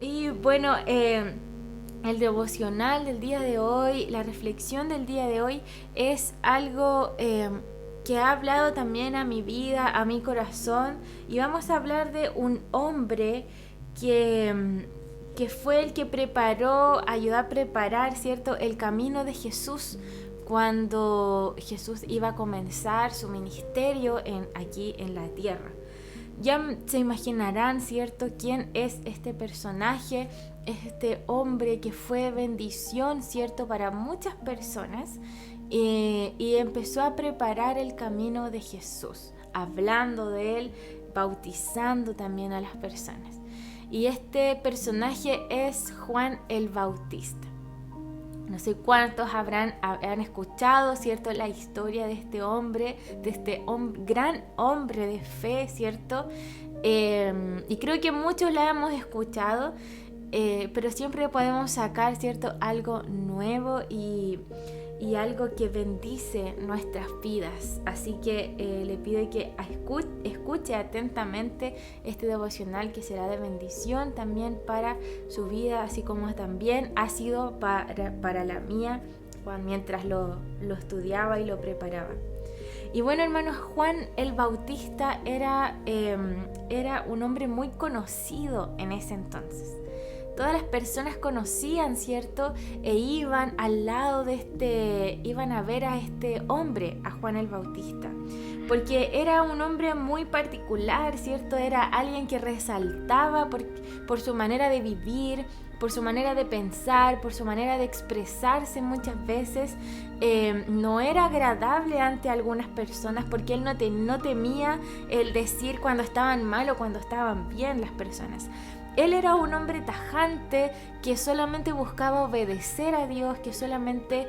Y bueno, el devocional del día de hoy, la reflexión del día de hoy es algo que ha hablado también a mi vida, a mi corazón, y vamos a hablar de un hombre que fue el que ayudó a preparar, ¿cierto?, el camino de Jesús cuando Jesús iba a comenzar su ministerio aquí en la tierra. Ya se imaginarán, ¿cierto?, quién es este personaje, este hombre que fue bendición, ¿cierto?, para muchas personas, y empezó a preparar el camino de Jesús, hablando de él, bautizando también a las personas. Y este personaje es Juan el Bautista. No sé cuántos han escuchado, ¿cierto?, la historia de este hombre, gran hombre de fe, ¿cierto? Y creo que muchos la hemos escuchado, pero siempre podemos sacar, ¿cierto?, algo nuevo y algo que bendice nuestras vidas. Así que le pido que escuche atentamente este devocional, que será de bendición también para su vida, así como también ha sido para la mía mientras lo estudiaba y lo preparaba. Y bueno, hermanos, Juan el Bautista era un hombre muy conocido en ese entonces. Todas las personas conocían, ¿cierto? E iban al lado iban a ver a este hombre, a Juan el Bautista, porque era un hombre muy particular, ¿cierto? Era alguien que resaltaba por su manera de vivir, por su manera de pensar, por su manera de expresarse muchas veces. No era agradable ante algunas personas, porque él no temía el decir cuando estaban mal o cuando estaban bien las personas. Él era un hombre tajante que solamente buscaba obedecer a Dios, que solamente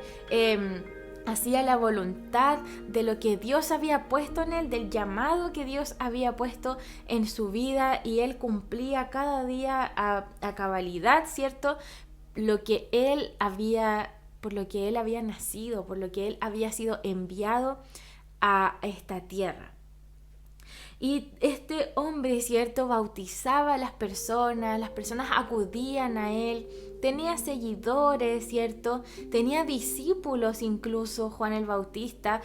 hacía la voluntad de lo que Dios había puesto en él, del llamado que Dios había puesto en su vida, y él cumplía cada día a cabalidad, ¿cierto?, por lo que él había nacido, por lo que él había sido enviado a esta tierra. Y este hombre, ¿cierto?, bautizaba a las personas acudían a él, tenía seguidores, ¿cierto?, tenía discípulos incluso, Juan el Bautista,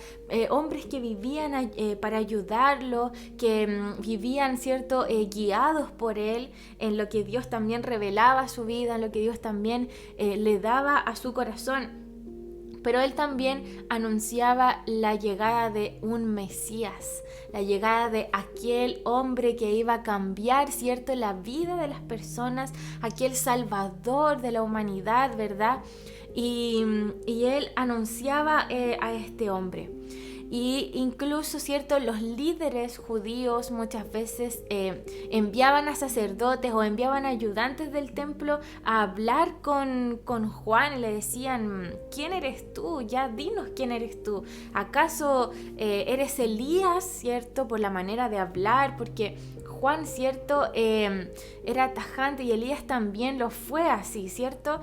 hombres que vivían para ayudarlo, que vivían, ¿cierto?, guiados por él, en lo que Dios también revelaba a su vida, en lo que Dios también le daba a su corazón. Pero él también anunciaba la llegada de un Mesías, la llegada de aquel hombre que iba a cambiar, ¿cierto?, la vida de las personas, aquel Salvador de la humanidad, ¿verdad? Y él anunciaba a este hombre. Y incluso, ¿cierto?, los líderes judíos muchas veces enviaban a sacerdotes o enviaban ayudantes del templo a hablar con Juan, y le decían: ¿quién eres tú? Ya dinos quién eres tú. ¿Acaso eres Elías, ¿cierto?, por la manera de hablar? Porque Juan, ¿cierto?, era tajante, y Elías también lo fue así, ¿cierto?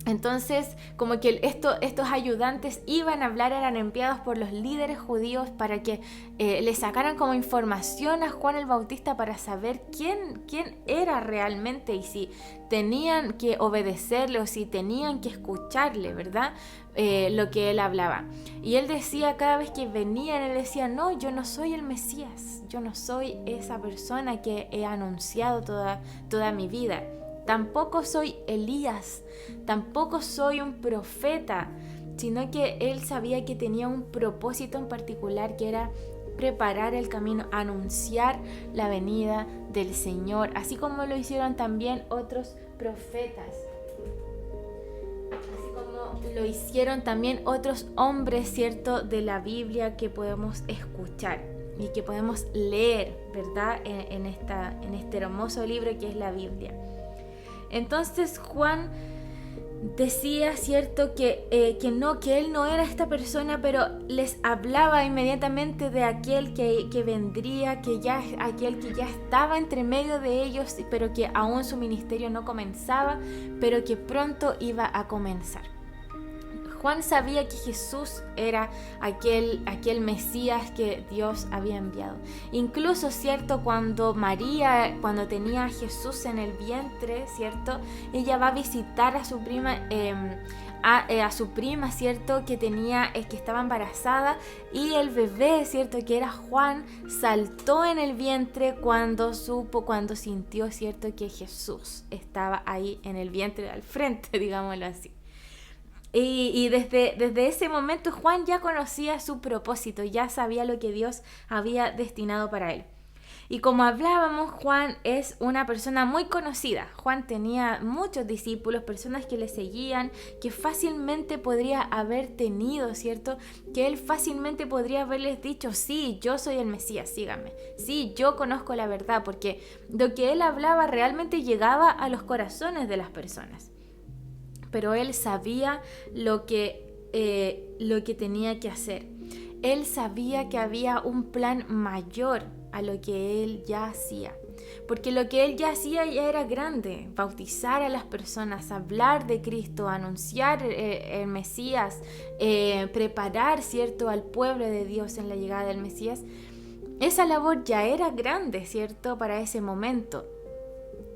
Entonces, como que estos ayudantes iban a hablar, eran enviados por los líderes judíos para que le sacaran como información a Juan el Bautista, para saber quién era realmente, y si tenían que obedecerle o si tenían que escucharle, ¿verdad? Lo que él hablaba. Y él decía, cada vez que venían, él decía: no, yo no soy el Mesías, yo no soy esa persona que he anunciado toda mi vida. Tampoco soy Elías, tampoco soy un profeta, sino que él sabía que tenía un propósito en particular, que era preparar el camino, anunciar la venida del Señor, así como lo hicieron también otros profetas, así como lo hicieron también otros hombres, ¿cierto?, de la Biblia, que podemos escuchar y que podemos leer, ¿verdad?, en este hermoso libro que es la Biblia. Entonces Juan decía, ¿cierto?, que él no era esta persona, pero les hablaba inmediatamente de aquel que vendría, aquel que ya estaba entre medio de ellos, pero que aún su ministerio no comenzaba, pero que pronto iba a comenzar. Juan sabía que Jesús era aquel Mesías que Dios había enviado. Incluso, ¿cierto? Cuando tenía a Jesús en el vientre, ¿cierto? Ella va a visitar a su prima, ¿cierto? Que estaba embarazada, y el bebé, ¿cierto? Que era Juan, saltó en el vientre cuando sintió, ¿cierto? Que Jesús estaba ahí en el vientre al frente, digámoslo así. Y desde ese momento Juan ya conocía su propósito, ya sabía lo que Dios había destinado para él. Y como hablábamos, Juan es una persona muy conocida. Juan tenía muchos discípulos, personas que le seguían, que fácilmente podría haber tenido, ¿cierto? Que él fácilmente podría haberles dicho: sí, yo soy el Mesías, síganme. Sí, yo conozco la verdad, porque lo que él hablaba realmente llegaba a los corazones de las personas. Pero él sabía lo que tenía que hacer. Él sabía que había un plan mayor a lo que él ya hacía. Porque lo que él ya hacía ya era grande: bautizar a las personas, hablar de Cristo, anunciar el Mesías, preparar, ¿cierto?, al pueblo de Dios en la llegada del Mesías. Esa labor ya era grande, ¿cierto?, para ese momento,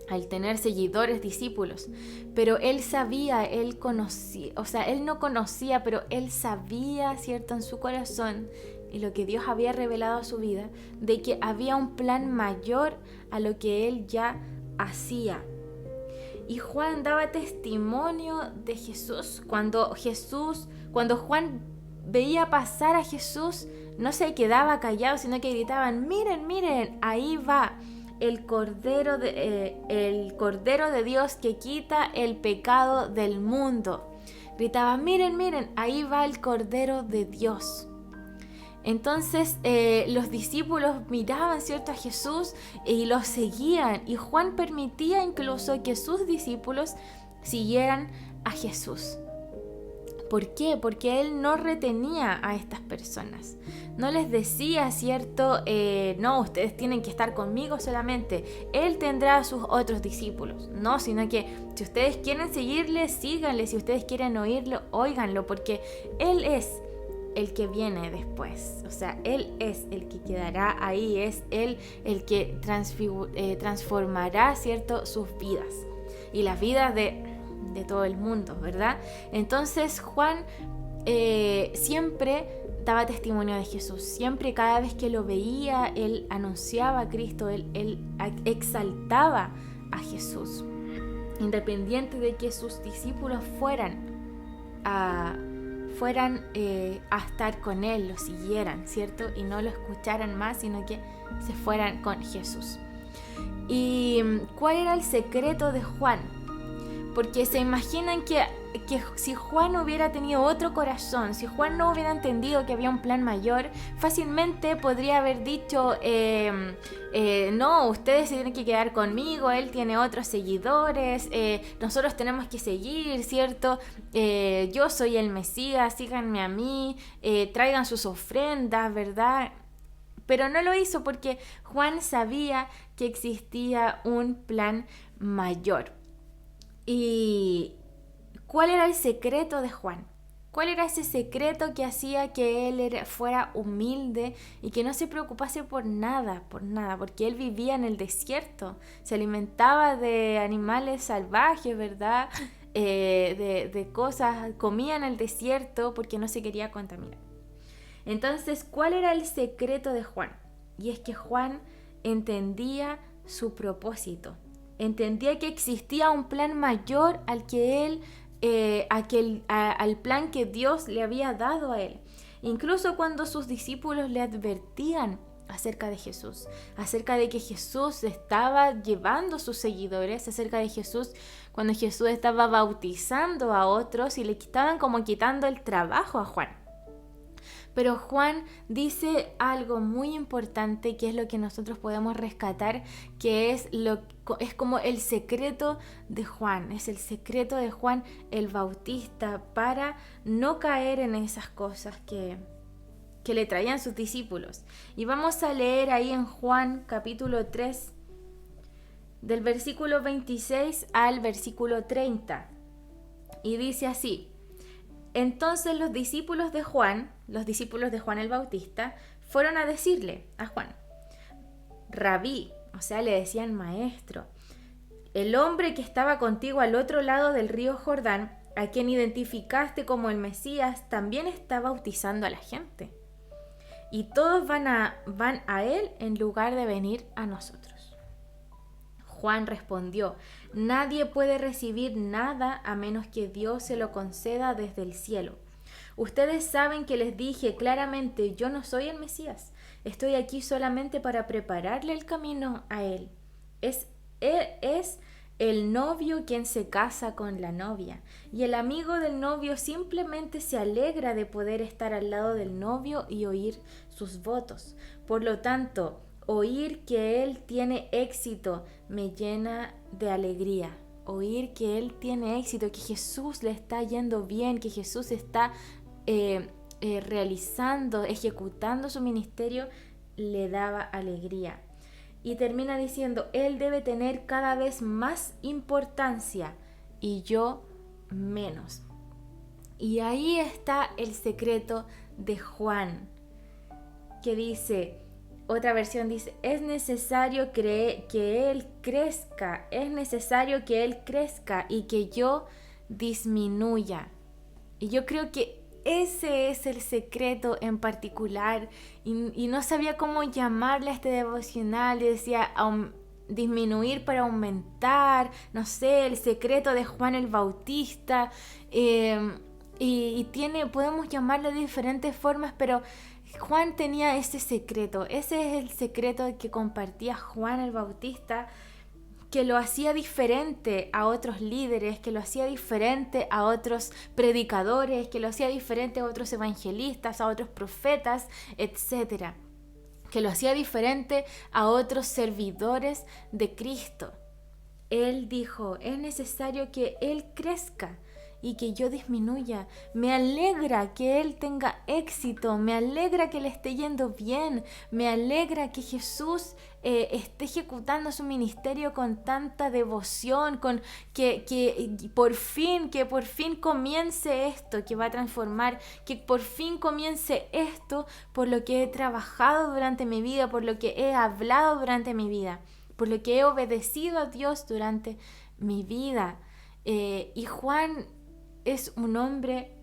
al tener seguidores, discípulos. Pero él sabía, él conocía, él no conocía, pero él sabía, ¿cierto?, en su corazón, y lo que Dios había revelado a su vida, de que había un plan mayor a lo que él ya hacía. Y Juan daba testimonio de Jesús. Cuando Juan veía pasar a Jesús, no se quedaba callado, sino que gritaban: miren, miren, ahí va el Cordero de Dios que quita el pecado del mundo. Gritaban: miren, miren, ahí va el Cordero de Dios. Entonces los discípulos miraban, ¿cierto?, a Jesús y lo seguían, y Juan permitía incluso que sus discípulos siguieran a Jesús. ¿Por qué? Porque él no retenía a estas personas. No les decía, ¿cierto? No, ustedes tienen que estar conmigo solamente. Él tendrá a sus otros discípulos. No, sino que si ustedes quieren seguirle, síganle. Si ustedes quieren oírlo, óiganlo, porque él es el que viene después. O sea, él es el que quedará ahí. Es él el que transformará, ¿cierto?, sus vidas y las vidas de todo el mundo, ¿verdad? Entonces Juan siempre daba testimonio de Jesús. Siempre, cada vez que lo veía, él anunciaba a Cristo, él exaltaba a Jesús, independiente de que sus discípulos fueran a estar con él, lo siguieran, ¿cierto? Y no lo escucharan más, sino que se fueran con Jesús. ¿Y cuál era el secreto de Juan? Porque se imaginan que si Juan hubiera tenido otro corazón, si Juan no hubiera entendido que había un plan mayor, fácilmente podría haber dicho: no, ustedes se tienen que quedar conmigo, él tiene otros seguidores, nosotros tenemos que seguir, ¿cierto? Yo soy el Mesías, síganme a mí, traigan sus ofrendas, ¿verdad? Pero no lo hizo, porque Juan sabía que existía un plan mayor. ¿Y cuál era el secreto de Juan? ¿Cuál era ese secreto que hacía que él fuera humilde y que no se preocupase por nada? Porque él vivía en el desierto, se alimentaba de animales salvajes, ¿verdad? De cosas, comía en el desierto porque no se quería contaminar. Entonces, ¿cuál era el secreto de Juan? Y es que Juan entendía su propósito. Entendía que existía un plan mayor al que él, al plan que Dios le había dado a él. Incluso cuando sus discípulos le advertían acerca de Jesús, acerca de que Jesús estaba llevando a sus seguidores, acerca de Jesús, cuando Jesús estaba bautizando a otros y le estaban como quitando el trabajo a Juan. Pero Juan dice algo muy importante, que es lo que nosotros podemos rescatar, que es como el secreto de Juan. Es el secreto de Juan el Bautista para no caer en esas cosas que le traían sus discípulos. Y vamos a leer ahí en Juan capítulo 3, del versículo 26 al versículo 30. Y dice así: Entonces los discípulos de Juan el Bautista, fueron a decirle a Juan: Rabí, o sea, le decían maestro, el hombre que estaba contigo al otro lado del río Jordán, a quien identificaste como el Mesías, también está bautizando a la gente. Y todos van a él en lugar de venir a nosotros. Juan respondió: nadie puede recibir nada a menos que Dios se lo conceda desde el cielo. Ustedes saben que les dije claramente: yo no soy el Mesías. Estoy aquí solamente para prepararle el camino a él. Es el novio quien se casa con la novia, y el amigo del novio simplemente se alegra de poder estar al lado del novio y oír sus votos. Por lo tanto, oír que él tiene éxito me llena de alegría. Oír que él tiene éxito, que Jesús le está yendo bien, que Jesús está realizando, ejecutando su ministerio, le daba alegría. Y termina diciendo: él debe tener cada vez más importancia y yo menos. Y ahí está el secreto de Juan, que dice, otra versión dice: es necesario que él crezca y que yo disminuya. Y yo creo que ese es el secreto en particular, y no sabía cómo llamarle a este devocional. Y decía disminuir para aumentar, no sé, el secreto de Juan el Bautista, y podemos llamarlo de diferentes formas, pero Juan tenía ese secreto. Ese es el secreto que compartía Juan el Bautista, que lo hacía diferente a otros líderes, que lo hacía diferente a otros predicadores, que lo hacía diferente a otros evangelistas, a otros profetas, etc. Que lo hacía diferente a otros servidores de Cristo. Él dijo: es necesario que Él crezca y que yo disminuya. Me alegra que Él tenga éxito, me alegra que le esté yendo bien, me alegra que Jesús esté ejecutando su ministerio con tanta devoción, que por fin comience esto que va a transformar, que por fin comience esto por lo que he trabajado durante mi vida, por lo que he hablado durante mi vida, por lo que he obedecido a Dios durante mi vida. Y Juan es un hombre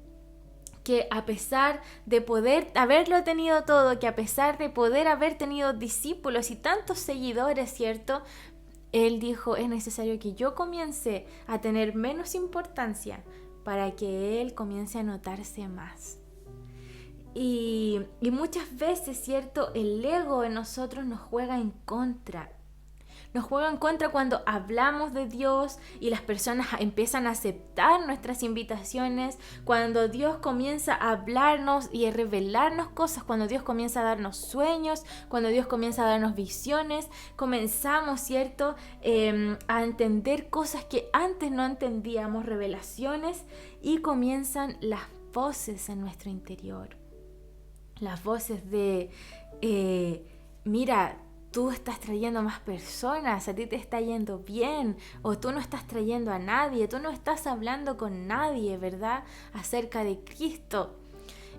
que, a pesar de poder haberlo tenido todo, que a pesar de poder haber tenido discípulos y tantos seguidores, ¿cierto? Él dijo: es necesario que yo comience a tener menos importancia para que Él comience a notarse más. Y muchas veces, ¿cierto?, el ego en nosotros nos juega en contra. Nos juega en contra cuando hablamos de Dios y las personas empiezan a aceptar nuestras invitaciones, cuando Dios comienza a hablarnos y a revelarnos cosas, cuando Dios comienza a darnos sueños, cuando Dios comienza a darnos visiones. Comenzamos, ¿cierto?, a entender cosas que antes no entendíamos, revelaciones, y comienzan las voces en nuestro interior. Las voces de, mira, tú estás trayendo más personas, a ti te está yendo bien, o tú no estás trayendo a nadie, tú no estás hablando con nadie, ¿verdad?, acerca de Cristo.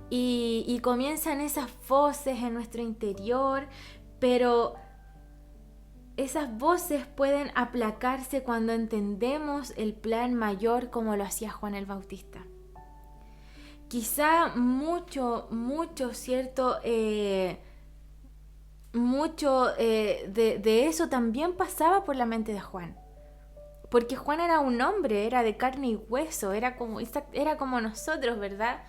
Y comienzan esas voces en nuestro interior, pero esas voces pueden aplacarse cuando entendemos el plan mayor, como lo hacía Juan el Bautista. Quizá mucho, ¿cierto?, mucho de eso también pasaba por la mente de Juan, porque Juan era un hombre, era de carne y hueso, era como nosotros, ¿verdad?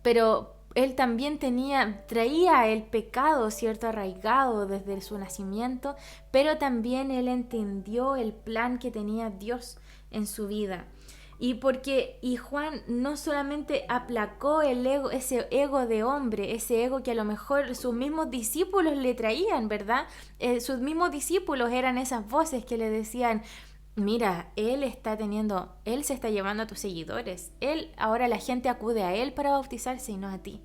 Pero él también traía el pecado, ¿cierto?, arraigado desde su nacimiento, pero también él entendió el plan que tenía Dios en su vida. Y Juan no solamente aplacó el ego, ese ego de hombre, ese ego que a lo mejor sus mismos discípulos le traían, ¿verdad? Sus mismos discípulos eran esas voces que le decían: mira, él se está llevando a tus seguidores, ahora la gente acude a él para bautizarse y no a ti.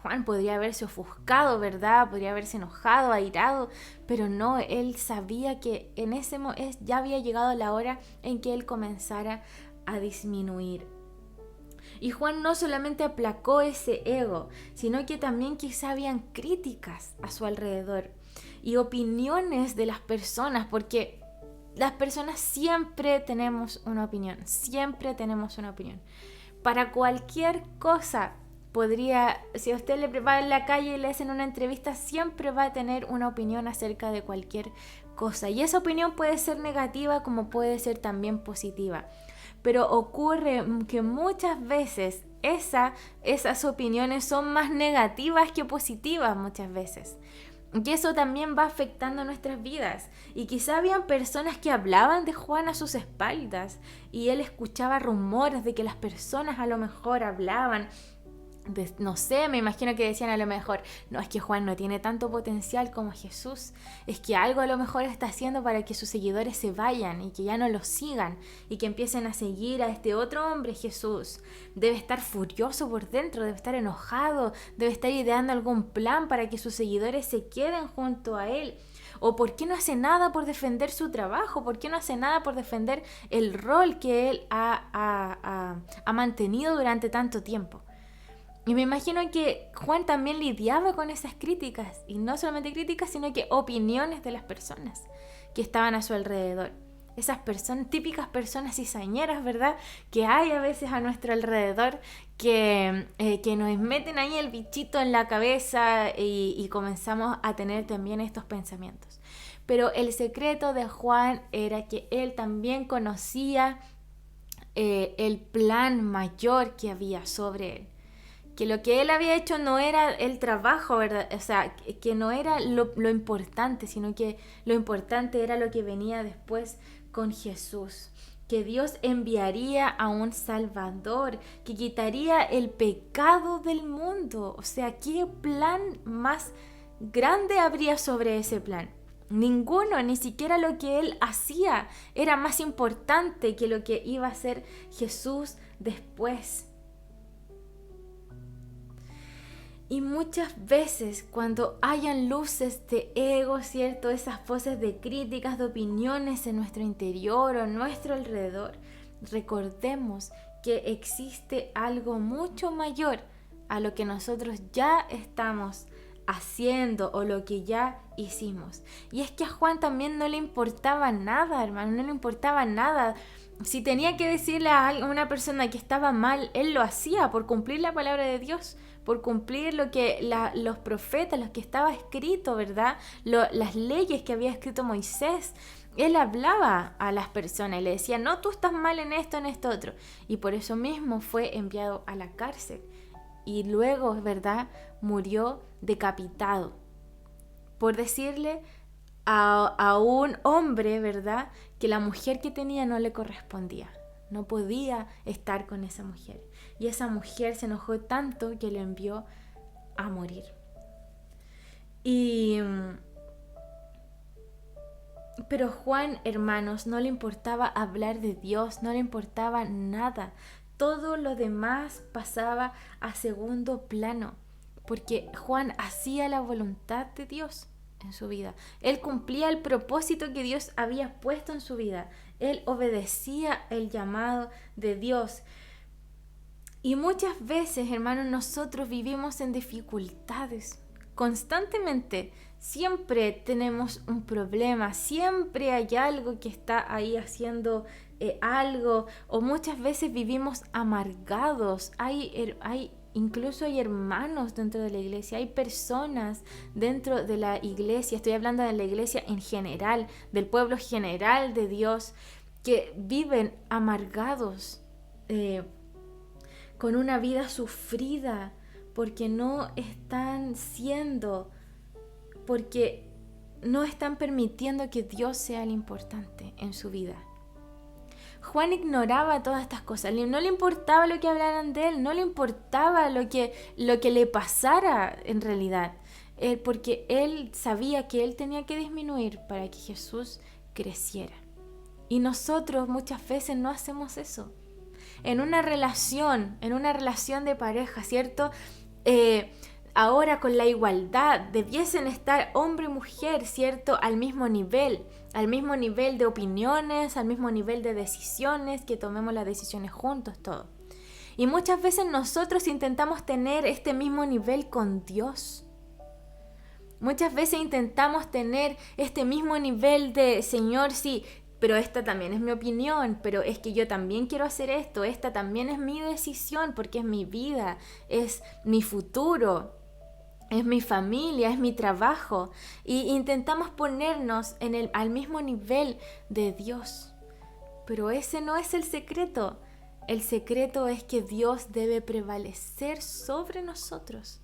Juan podría haberse ofuscado, ¿verdad? Podría haberse enojado, airado, pero no, él sabía que en ese momento ya había llegado la hora en que él comenzara a disminuir. Y Juan no solamente aplacó ese ego, sino que también quizá habían críticas a su alrededor y opiniones de las personas, porque las personas siempre tenemos una opinión, siempre tenemos una opinión. Para cualquier cosa si a usted le prepara en la calle y le hacen una entrevista, siempre va a tener una opinión acerca de cualquier cosa. Y esa opinión puede ser negativa como puede ser también positiva. Pero ocurre que muchas veces esas opiniones son más negativas que positivas muchas veces. Y eso también va afectando nuestras vidas. Y quizá habían personas que hablaban de Juan a sus espaldas y él escuchaba rumores de que las personas a lo mejor hablaban. No sé, me imagino que decían a lo mejor, no, es que Juan no tiene tanto potencial como Jesús, es que algo a lo mejor está haciendo para que sus seguidores se vayan y que ya no lo sigan y que empiecen a seguir a este otro hombre, Jesús. Debe estar furioso por dentro, debe estar enojado, debe estar ideando algún plan para que sus seguidores se queden junto a él. ¿O por qué no hace nada por defender su trabajo? ¿Por qué no hace nada por defender el rol que él ha mantenido durante tanto tiempo? Y me imagino que Juan también lidiaba con esas críticas, y no solamente críticas, sino que opiniones de las personas que estaban a su alrededor. Esas típicas personas cizañeras, ¿verdad? Que hay a veces a nuestro alrededor que nos meten ahí el bichito en la cabeza y comenzamos a tener también estos pensamientos. Pero el secreto de Juan era que él también conocía el plan mayor que había sobre él. Que lo que él había hecho no era el trabajo, ¿verdad? O sea, que no era lo importante, sino que lo importante era lo que venía después con Jesús. Que Dios enviaría a un Salvador, que quitaría el pecado del mundo. O sea, ¿qué plan más grande habría sobre ese plan? Ninguno, ni siquiera lo que él hacía era más importante que lo que iba a hacer Jesús después. Y muchas veces cuando hayan luces de ego, ¿cierto? Esas voces de críticas, de opiniones en nuestro interior o en nuestro alrededor, recordemos que existe algo mucho mayor a lo que nosotros ya estamos haciendo o lo que ya hicimos. Y es que a Juan también no le importaba nada, hermano, no le importaba nada. Si tenía que decirle a una persona que estaba mal, él lo hacía por cumplir la palabra de Dios, por cumplir lo que los profetas, lo que estaba escrito, ¿verdad? Las leyes que había escrito Moisés. Él hablaba a las personas y le decía, no, tú estás mal en esto otro. Y por eso mismo fue enviado a la cárcel. Y luego, ¿verdad?, murió decapitado por decirle a un hombre, ¿verdad?, que la mujer que tenía no le correspondía. No podía estar con esa mujer. Y esa mujer se enojó tanto que le envió a morir. Pero Juan, hermanos, no le importaba hablar de Dios, no le importaba nada. Todo lo demás pasaba a segundo plano, porque Juan hacía la voluntad de Dios en su vida. Él cumplía el propósito que Dios había puesto en su vida. Él obedecía el llamado de Dios. Y muchas veces, hermanos, nosotros vivimos en dificultades constantemente. Siempre tenemos un problema, siempre hay algo que está ahí haciendo algo, o muchas veces vivimos amargados. Incluso hay hermanos dentro de la iglesia, hay personas dentro de la iglesia, estoy hablando de la iglesia en general, del pueblo general de Dios, que viven amargados, con una vida sufrida, porque no están permitiendo que Dios sea el importante en su vida. Juan ignoraba todas estas cosas, no le importaba lo que hablaran de él, no le importaba lo que le pasara en realidad, porque él sabía que él tenía que disminuir para que Jesús creciera. Y nosotros muchas veces no hacemos eso. En una relación de pareja, ¿cierto? Ahora con la igualdad debiesen estar hombre y mujer, ¿cierto? Al mismo nivel de opiniones, al mismo nivel de decisiones, que tomemos las decisiones juntos, todo. Y muchas veces nosotros intentamos tener este mismo nivel con Dios. Muchas veces intentamos tener este mismo nivel de, Señor, sí, pero esta también es mi opinión, pero es que yo también quiero hacer esto, esta también es mi decisión porque es mi vida, es mi futuro, es mi familia, es mi trabajo. Y intentamos ponernos al mismo nivel de Dios. Pero ese no es el secreto. El secreto es que Dios debe prevalecer sobre nosotros.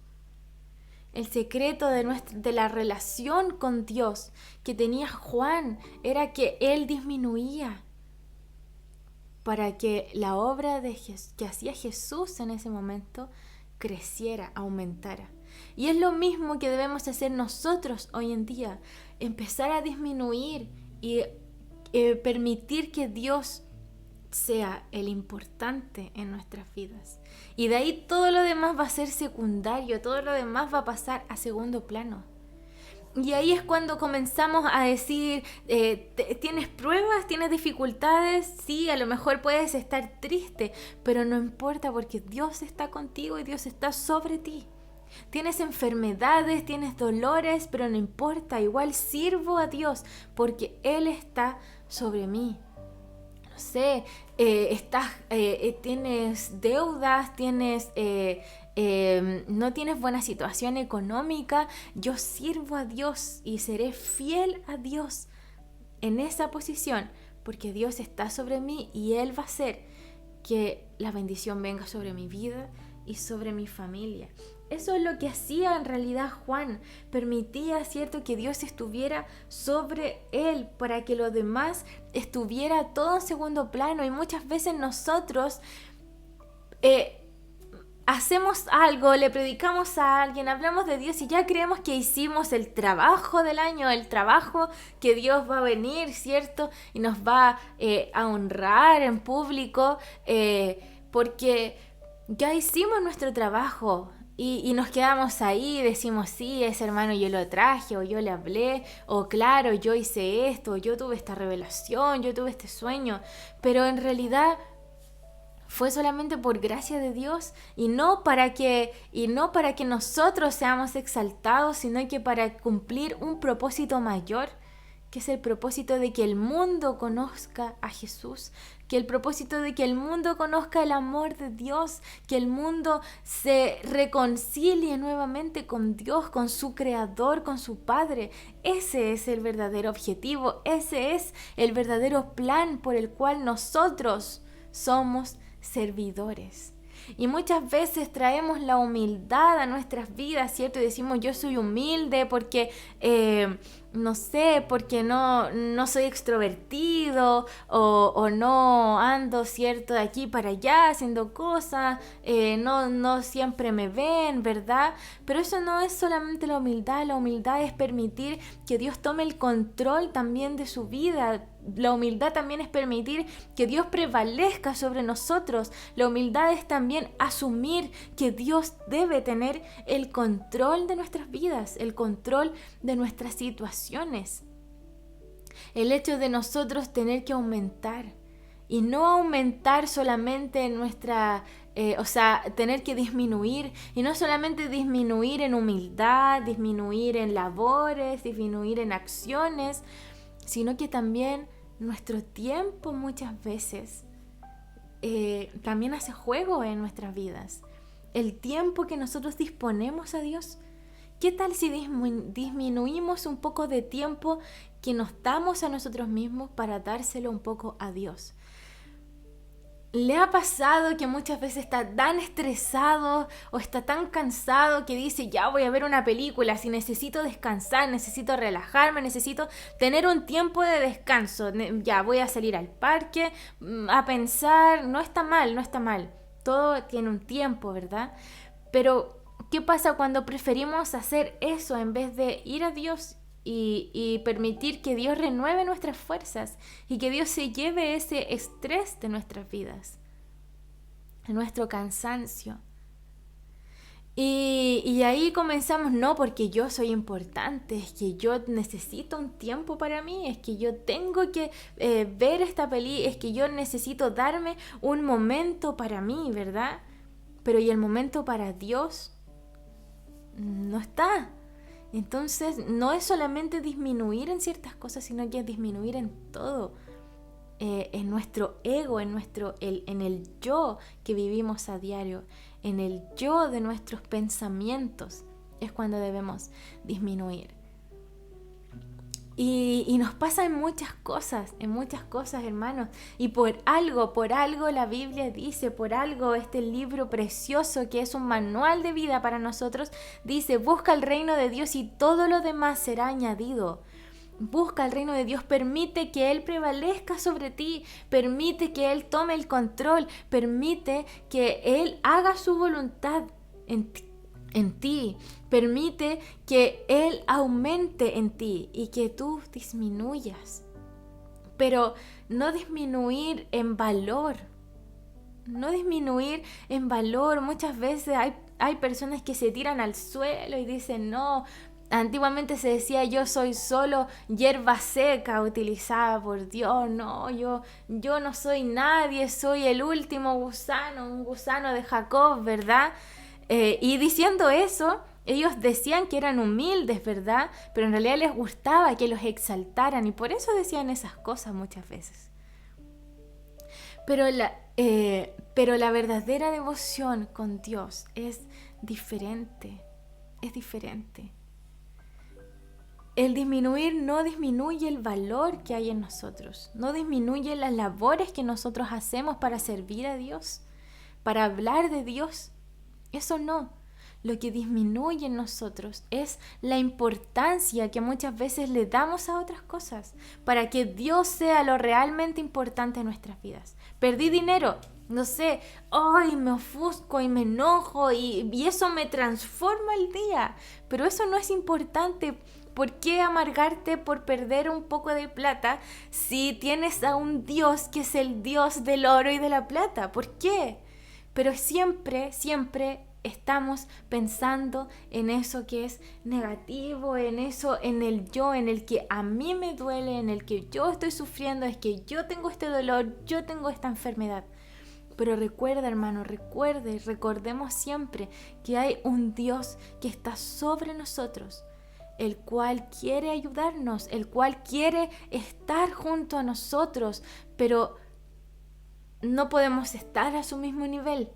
El secreto de la relación con Dios que tenía Juan era que él disminuía para que la obra que hacía Jesús en ese momento creciera, aumentara. Y es lo mismo que debemos hacer nosotros hoy en día, empezar a disminuir y permitir que Dios sea el importante en nuestras vidas. Y de ahí todo lo demás va a ser secundario, todo lo demás va a pasar a segundo plano. Y ahí es cuando comenzamos a decir, ¿tienes pruebas? ¿Tienes dificultades? Sí, a lo mejor puedes estar triste, pero no importa porque Dios está contigo y Dios está sobre ti. Tienes enfermedades, tienes dolores, pero no importa, igual sirvo a Dios porque Él está sobre mí. No sé, tienes deudas, no tienes buena situación económica, yo sirvo a Dios y seré fiel a Dios en esa posición porque Dios está sobre mí y Él va a hacer que la bendición venga sobre mi vida y sobre mi familia. Eso es lo que hacía en realidad Juan, permitía, ¿cierto?, que Dios estuviera sobre él para que lo demás estuviera todo en segundo plano. Y muchas veces nosotros hacemos algo, le predicamos a alguien, hablamos de Dios y ya creemos que hicimos el trabajo del año, el trabajo que Dios va a venir, ¿cierto?, y nos va a honrar en público porque ya hicimos nuestro trabajo. Y nos quedamos ahí y decimos, sí, ese hermano yo lo traje, o yo le hablé, o claro, yo hice esto, o yo tuve esta revelación, yo tuve este sueño. Pero en realidad fue solamente por gracia de Dios y no para que nosotros seamos exaltados, sino que para cumplir un propósito mayor, que es el propósito de que el mundo conozca a Jesús, que el propósito de que el mundo conozca el amor de Dios, que el mundo se reconcilie nuevamente con Dios, con su Creador, con su Padre. Ese es el verdadero objetivo, ese es el verdadero plan por el cual nosotros somos servidores. Y muchas veces traemos la humildad a nuestras vidas, ¿cierto? Y decimos, yo soy humilde porque, no sé, porque no soy extrovertido o no ando, ¿cierto?, de aquí para allá haciendo cosas, no siempre me ven, ¿verdad? Pero eso no es solamente la humildad es permitir que Dios tome el control también de su vida. La humildad también es permitir que Dios prevalezca sobre nosotros. La humildad es también asumir que Dios debe tener el control de nuestras vidas, el control de nuestras situaciones. El hecho de nosotros tener que aumentar y no aumentar solamente en nuestra, tener que disminuir y no solamente disminuir en humildad, disminuir en labores, disminuir en acciones, sino que también nuestro tiempo muchas veces también hace juego en nuestras vidas. El tiempo que nosotros disponemos a Dios. ¿Qué tal si disminuimos un poco de tiempo que nos damos a nosotros mismos para dárselo un poco a Dios? ¿Le ha pasado que muchas veces está tan estresado o está tan cansado que dice, ya voy a ver una película, si necesito descansar, necesito relajarme, necesito tener un tiempo de descanso, ya voy a salir al parque a pensar? No está mal, todo tiene un tiempo, ¿verdad? Pero ¿qué pasa cuando preferimos hacer eso en vez de ir a Dios y permitir que Dios renueve nuestras fuerzas y que Dios se lleve ese estrés de nuestras vidas, de nuestro cansancio? Y ahí comenzamos, no, porque yo soy importante, es que yo necesito un tiempo para mí, es que yo tengo que ver esta peli, es que yo necesito darme un momento para mí, ¿verdad? Pero ¿y el momento para Dios? No está. Entonces no es solamente disminuir en ciertas cosas, sino que es disminuir en todo. En nuestro ego, en el yo que vivimos a diario, en el yo de nuestros pensamientos, es cuando debemos disminuir. Y nos pasa en muchas cosas, hermanos. Y por algo la Biblia dice, por algo este libro precioso que es un manual de vida para nosotros, dice, busca el reino de Dios y todo lo demás será añadido. Busca el reino de Dios, permite que Él prevalezca sobre ti, permite que Él tome el control, permite que Él haga su voluntad en ti, permite que Él aumente en ti y que tú disminuyas, pero no disminuir en valor. Muchas veces hay personas que se tiran al suelo y dicen, no, antiguamente se decía yo soy solo hierba seca utilizada por Dios, no, yo no soy nadie, soy el último gusano, un gusano de Jacob, ¿verdad? Y diciendo eso, ellos decían que eran humildes, ¿verdad? Pero en realidad les gustaba que los exaltaran y por eso decían esas cosas muchas veces. Pero la verdadera devoción con Dios es diferente, El disminuir no disminuye el valor que hay en nosotros, no disminuye las labores que nosotros hacemos para servir a Dios, para hablar de Dios. Eso no. Lo que disminuye en nosotros es la importancia que muchas veces le damos a otras cosas para que Dios sea lo realmente importante en nuestras vidas. Perdí dinero, no sé, ay, me ofusco y me enojo y eso me transforma el día, pero eso no es importante. ¿Por qué amargarte por perder un poco de plata si tienes a un Dios que es el Dios del oro y de la plata? ¿Por qué? Pero siempre estamos pensando en eso que es negativo, en eso, en el yo, en el que a mí me duele, en el que yo estoy sufriendo, es que yo tengo este dolor, yo tengo esta enfermedad. Pero recuerda, hermano, recordemos siempre que hay un Dios que está sobre nosotros, el cual quiere ayudarnos, el cual quiere estar junto a nosotros, pero no podemos estar a su mismo nivel,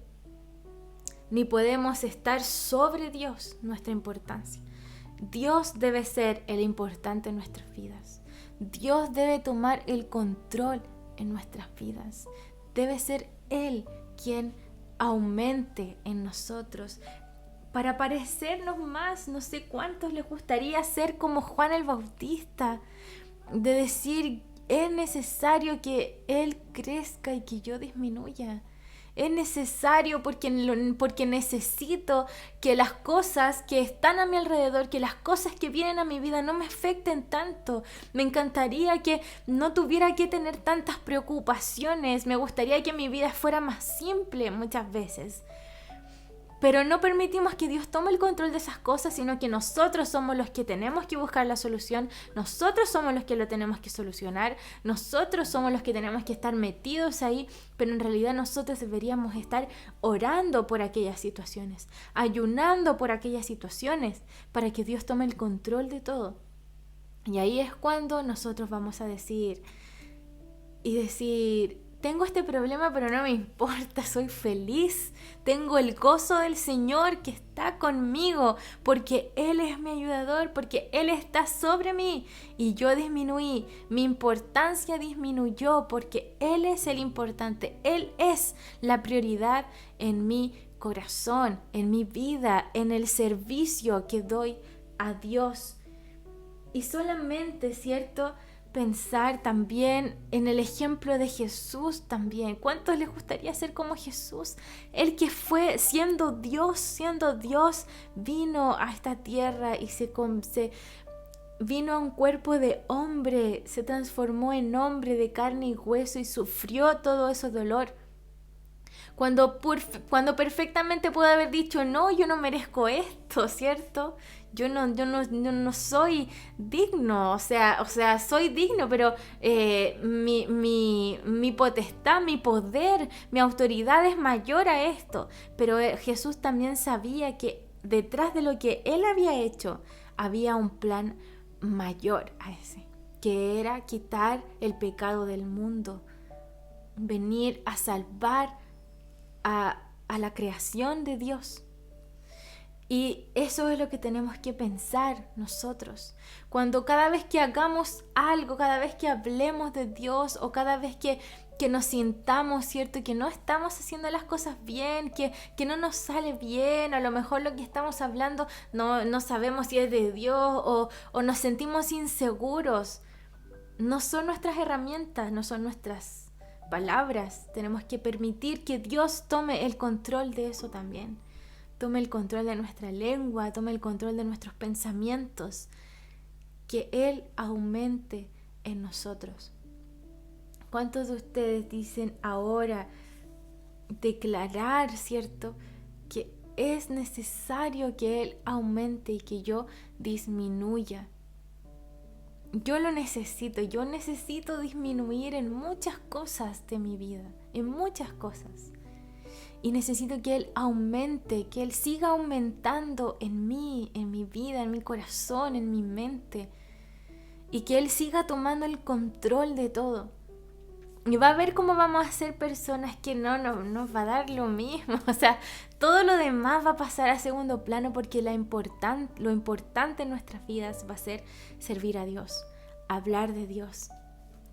ni podemos estar sobre Dios, nuestra importancia. Dios debe ser el importante en nuestras vidas. Dios debe tomar el control en nuestras vidas. Debe ser Él quien aumente en nosotros para parecernos más. No sé cuántos les gustaría ser como Juan el Bautista, de decir, es necesario que Él crezca y que yo disminuya. Es necesario porque necesito que las cosas que están a mi alrededor, que las cosas que vienen a mi vida no me afecten tanto. Me encantaría que no tuviera que tener tantas preocupaciones. Me gustaría que mi vida fuera más simple muchas veces. Pero no permitimos que Dios tome el control de esas cosas, sino que nosotros somos los que tenemos que buscar la solución, nosotros somos los que lo tenemos que solucionar, nosotros somos los que tenemos que estar metidos ahí, pero en realidad nosotros deberíamos estar orando por aquellas situaciones, ayunando por aquellas situaciones, para que Dios tome el control de todo. Y ahí es cuando nosotros vamos a decir, tengo este problema, pero no me importa, soy feliz. Tengo el gozo del Señor que está conmigo, porque Él es mi ayudador, porque Él está sobre mí. Y yo disminuí, mi importancia disminuyó, porque Él es el importante. Él es la prioridad en mi corazón, en mi vida, en el servicio que doy a Dios. Y solamente, ¿cierto?, pensar también en el ejemplo de Jesús también. ¿Cuántos les gustaría ser como Jesús? El que fue siendo Dios, vino a esta tierra y vino a un cuerpo de hombre, se transformó en hombre de carne y hueso y sufrió todo ese dolor Cuando perfectamente puedo haber dicho, no, yo no merezco esto, ¿cierto? Yo no soy digno, o sea, soy digno, pero mi potestad, mi poder, mi autoridad es mayor a esto. Pero Jesús también sabía que detrás de lo que Él había hecho, había un plan mayor a ese, que era quitar el pecado del mundo, venir a salvar a la creación de Dios. Y eso es lo que tenemos que pensar nosotros. Cuando cada vez que hagamos algo, cada vez que hablemos de Dios o cada vez que nos sintamos, ¿cierto? Que no estamos haciendo las cosas bien, que no nos sale bien, a lo mejor lo que estamos hablando no sabemos si es de Dios o nos sentimos inseguros. No son nuestras herramientas, no son nuestras palabras. Tenemos que permitir que Dios tome el control de eso también. Tome el control de nuestra lengua, tome el control de nuestros pensamientos. Que Él aumente en nosotros. ¿Cuántos de ustedes dicen ahora declarar, ¿cierto? Que es necesario que Él aumente y que yo disminuya. Yo lo necesito, yo necesito disminuir en muchas cosas de mi vida, en muchas cosas. Y necesito que Él aumente, que Él siga aumentando en mí, en mi vida, en mi corazón, en mi mente. Y que Él siga tomando el control de todo. Y va a ver cómo vamos a ser personas que no nos va a dar lo mismo. O sea, todo lo demás va a pasar a segundo plano porque lo importante en nuestras vidas va a ser servir a Dios, hablar de Dios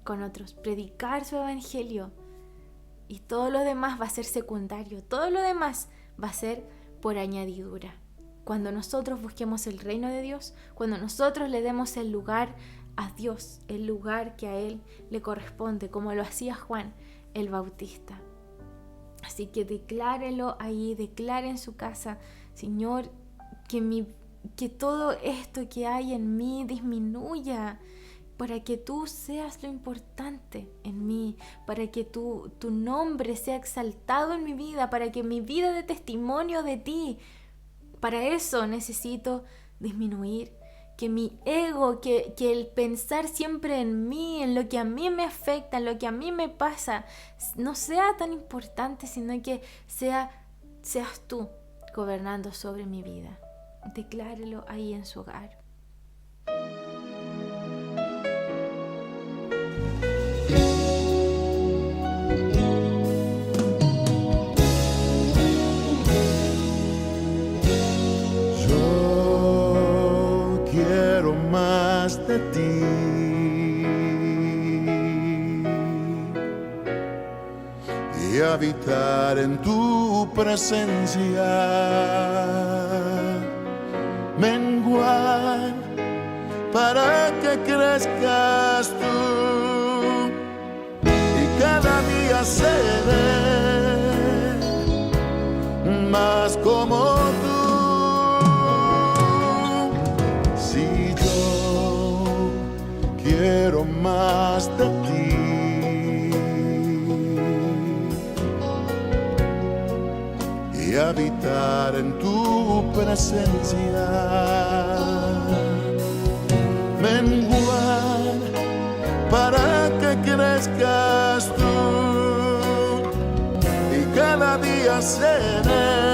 con otros, predicar su evangelio. Y todo lo demás va a ser secundario, todo lo demás va a ser por añadidura. Cuando nosotros busquemos el reino de Dios, cuando nosotros le demos el lugar a Dios, el lugar que a Él le corresponde, como lo hacía Juan el Bautista. Así que declárelo ahí, declare en su casa: Señor, que todo esto que hay en mí disminuya, para que tú seas lo importante en mí, para que tu nombre sea exaltado en mi vida, para que mi vida dé testimonio de ti. Para eso necesito disminuir, que mi ego, que el pensar siempre en mí, en lo que a mí me afecta, en lo que a mí me pasa, no sea tan importante, sino que seas tú gobernando sobre mi vida. Declárelo ahí en su hogar. De ti y habitar en tu presencia, menguar para que crezcas tú y cada día seré más como tú. Quiero más de ti y habitar en tu presencia, menguar para que crezcas tú y cada día seré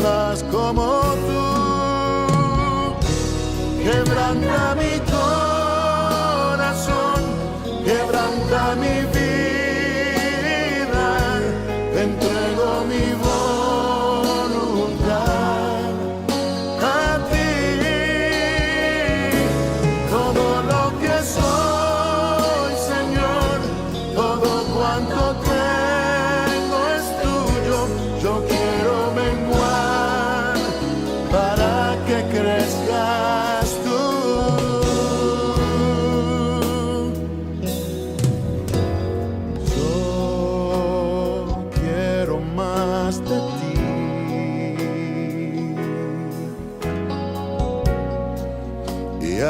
más como tú. Quebranta mi corazón, quebranta mi vida, te entrego mi voluntad a ti. Todo lo que soy, Señor, todo cuanto tengo es tuyo. Yo quiero menguar para que crezca.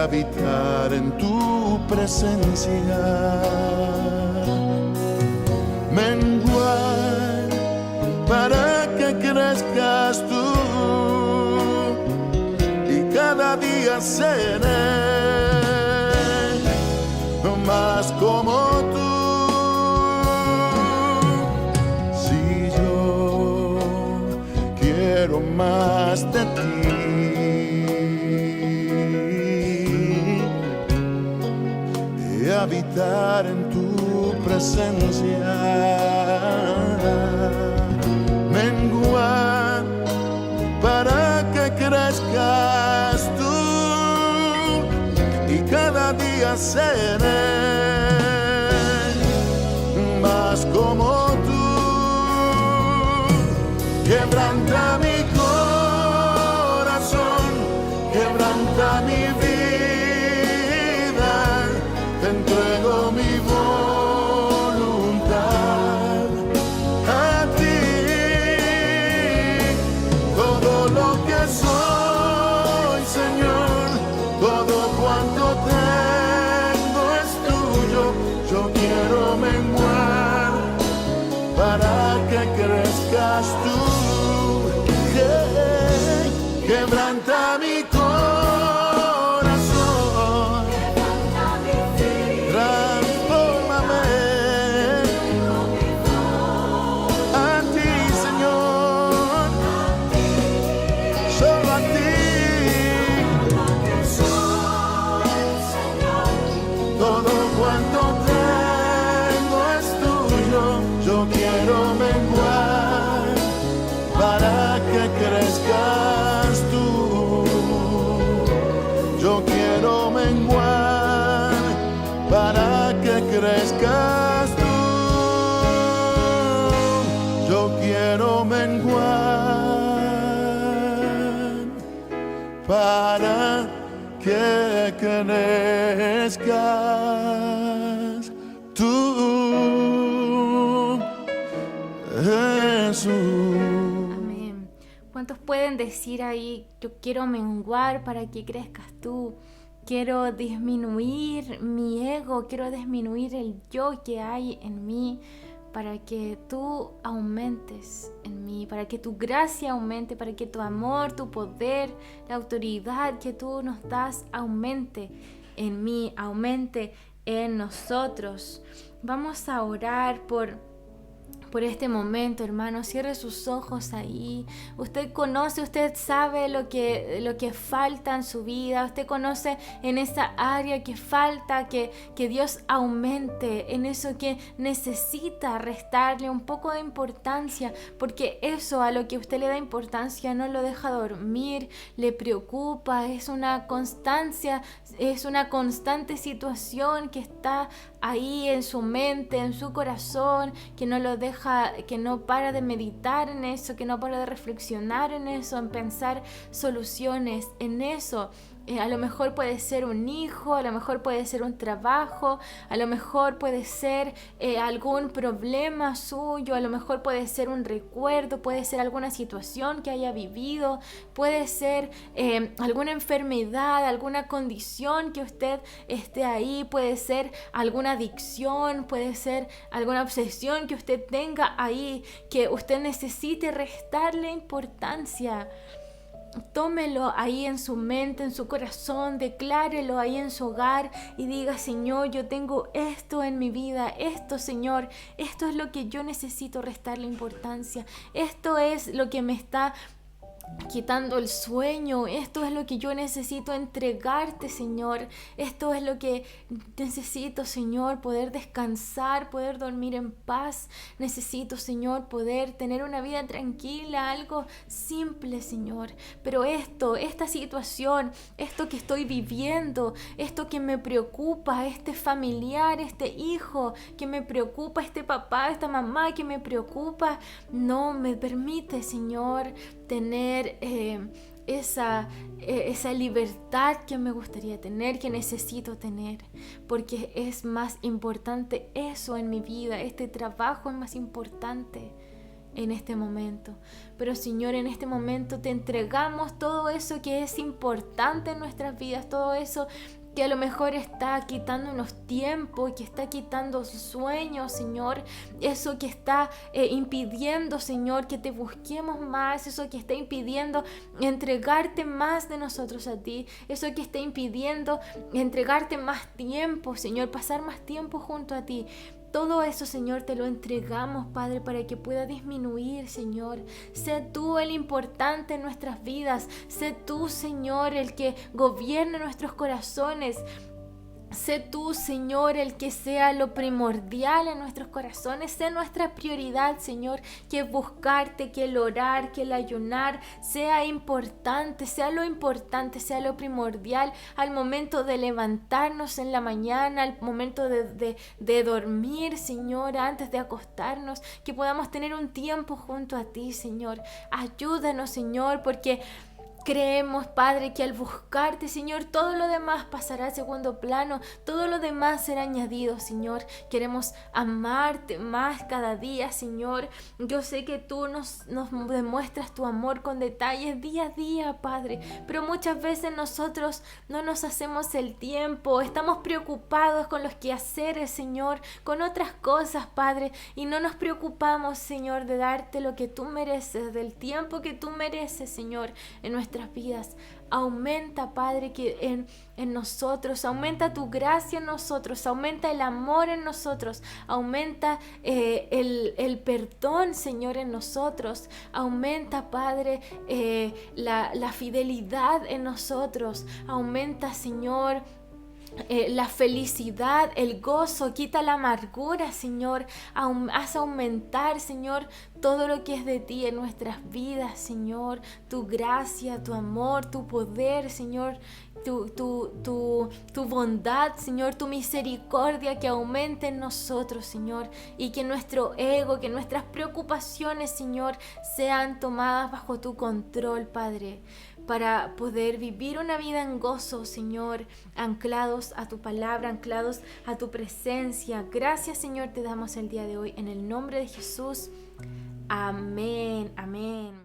Habitar en tu presencia. como tú. Si yo quiero más de ti, y habitar en tu presencia, menguar para que crezcas tú, y cada día seré más como tú. Quebranta mi corazón, quebranta mi vida, te entrego mi voluntad a ti. Todo lo que soy, Señor, todo cuanto tengo es tuyo. Yo quiero menguar para que crezcas tú. Quebranta mi corazón, transfórmame a ti, Señor, solo a ti. Todo cuanto tengo es tuyo. Yo quiero menguar para que crezcas tú. Yo quiero menguar para que crezcas tú. Yo quiero menguar para que crezcas tú, Jesús. ¿Cuántos pueden decir ahí, yo quiero menguar para que crezcas tú? Quiero disminuir mi ego, quiero disminuir el yo que hay en mí para que tú aumentes en mí, para que tu gracia aumente, para que tu amor, tu poder, la autoridad que tú nos das aumente en mí, aumente en nosotros. Vamos a orar por este momento, hermano. Cierre sus ojos ahí. Usted conoce, usted sabe lo que falta en su vida. Usted conoce en esa área que falta, que Dios aumente, en eso que necesita restarle un poco de importancia, porque eso a lo que usted le da importancia no lo deja dormir, le preocupa, es una constancia, es una constante situación que está ahí en su mente, en su corazón, que no lo deja, que no para de meditar en eso, que no para de reflexionar en eso, en pensar soluciones en eso. A lo mejor puede ser un hijo, a lo mejor puede ser un trabajo, a lo mejor puede ser algún problema suyo, a lo mejor puede ser un recuerdo, puede ser alguna situación que haya vivido, puede ser alguna enfermedad, alguna condición que usted esté ahí, puede ser alguna adicción, puede ser alguna obsesión que usted tenga ahí, que usted necesite restarle importancia. Tómelo ahí en su mente, en su corazón, declárelo ahí en su hogar y diga: Señor, yo tengo esto en mi vida, esto, Señor, esto es lo que yo necesito restarle importancia, esto es lo que me está quitando el sueño, esto es lo que yo necesito entregarte, Señor, esto es lo que necesito, Señor, poder descansar, poder dormir en paz, necesito, Señor, poder tener una vida tranquila, algo simple, Señor, pero esta situación, esto que estoy viviendo, esto que me preocupa, este familiar, este hijo que me preocupa, este papá, esta mamá que me preocupa, no me permite, Señor, tener esa libertad que me gustaría tener, que necesito tener, porque es más importante eso en mi vida, este trabajo es más importante en este momento. Pero Señor, en este momento te entregamos todo eso que es importante en nuestras vidas, todo eso que a lo mejor está quitándonos tiempo y que está quitando sueños, Señor, eso que está impidiendo, Señor, que te busquemos más, eso que está impidiendo entregarte más de nosotros a ti, eso que está impidiendo entregarte más tiempo, Señor, pasar más tiempo junto a ti. Todo eso, Señor, te lo entregamos, Padre, para que pueda disminuir, Señor. Sé tú el importante en nuestras vidas. Sé tú, Señor, el que gobierne nuestros corazones. Sé tú, Señor, el que sea lo primordial en nuestros corazones. Sé nuestra prioridad, Señor, que buscarte, que el orar, que el ayunar sea importante, sea lo importante, sea lo primordial al momento de levantarnos en la mañana, al momento de dormir, Señor, antes de acostarnos, que podamos tener un tiempo junto a ti, Señor. Ayúdanos, Señor, porque creemos, Padre, que al buscarte, Señor, todo lo demás pasará a segundo plano, todo lo demás será añadido, Señor. Queremos amarte más cada día, Señor. Yo sé que tú nos demuestras tu amor con detalles día a día, Padre, pero muchas veces nosotros no nos hacemos el tiempo, estamos preocupados con los quehaceres, Señor, con otras cosas, Padre, y no nos preocupamos, Señor, de darte lo que tú mereces, del tiempo que tú mereces, Señor, en nuestras vidas. Aumenta, Padre, que en nosotros, aumenta tu gracia en nosotros, aumenta el amor en nosotros, aumenta el perdón, Señor, en nosotros, aumenta, Padre, la fidelidad en nosotros, aumenta, Señor, la felicidad, el gozo, quita la amargura, Señor. Haz aumentar, Señor, todo lo que es de ti en nuestras vidas, Señor. Tu gracia, tu amor, tu poder, Señor. Tu bondad, Señor, tu misericordia que aumente en nosotros, Señor, y que nuestro ego, que nuestras preocupaciones, Señor, sean tomadas bajo tu control, Padre, para poder vivir una vida en gozo, Señor, anclados a tu palabra, anclados a tu presencia. Gracias, Señor, te damos el día de hoy en el nombre de Jesús. Amén, amén.